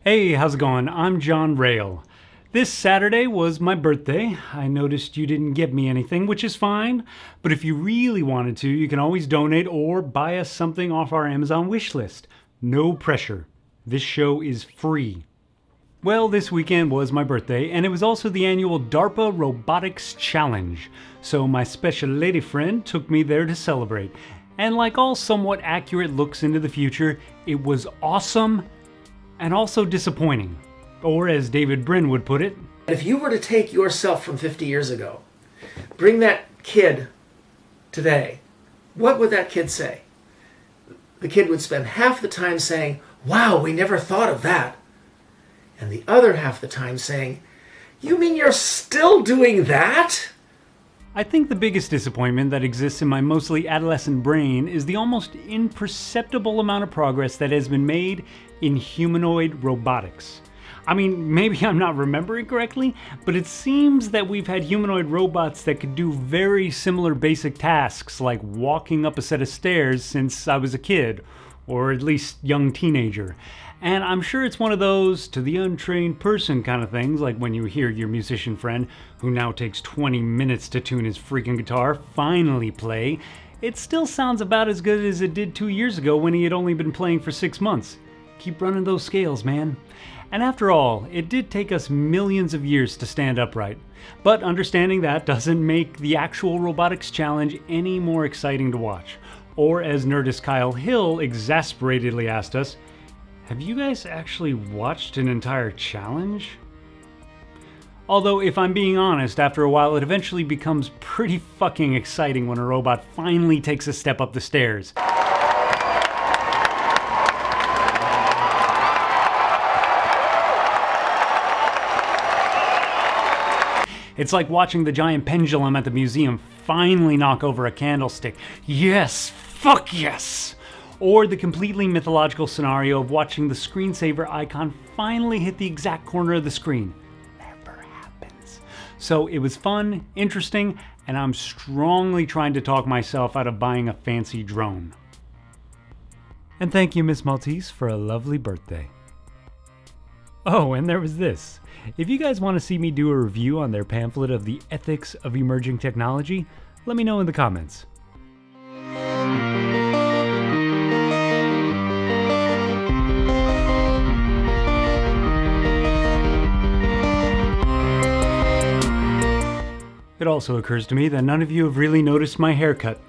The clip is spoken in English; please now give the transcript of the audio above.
Hey, how's it going? I'm John Rail. This Saturday was my birthday. I noticed you didn't get me anything, which is fine, but if you really wanted to, you can always donate or buy us something off our Amazon wish list. No pressure. This show is free. Well, this weekend was my birthday, and it was also the annual DARPA Robotics Challenge, so my special lady friend took me there to celebrate. And like all somewhat accurate looks into the future, it was awesome and also disappointing. Or as David Brin would put it, if you were to take yourself from 50 years ago, bring that kid today, what would that kid say? The kid would spend half the time saying, "Wow, we never thought of that." And the other half the time saying, "You mean you're still doing that?" I think the biggest disappointment that exists in my mostly adolescent brain is the almost imperceptible amount of progress that has been made in humanoid robotics. I mean, maybe I'm not remembering correctly, but it seems that we've had humanoid robots that could do very similar basic tasks like walking up a set of stairs since I was a kid, or at least young teenager. And I'm sure it's one of those to the untrained person kind of things, like when you hear your musician friend, who now takes 20 minutes to tune his freaking guitar, finally play. It still sounds about as good as it did 2 years ago when he had only been playing for 6 months. Keep running those scales, man. And after all, it did take us millions of years to stand upright. But understanding that doesn't make the actual robotics challenge any more exciting to watch. Or as Nerdist Kyle Hill exasperatedly asked us, have you guys actually watched an entire challenge? Although, if I'm being honest, after a while it eventually becomes pretty fucking exciting when a robot finally takes a step up the stairs. It's like watching the giant pendulum at the museum finally knock over a candlestick. Yes, fuck yes! Or the completely mythological scenario of watching the screensaver icon finally hit the exact corner of the screen. Never happens. So it was fun, interesting, and I'm strongly trying to talk myself out of buying a fancy drone. And thank you, Miss Maltese, for a lovely birthday. Oh, and there was this. If you guys want to see me do a review on their pamphlet of the ethics of emerging technology, let me know in the comments. It also occurs to me that none of you have really noticed my haircut.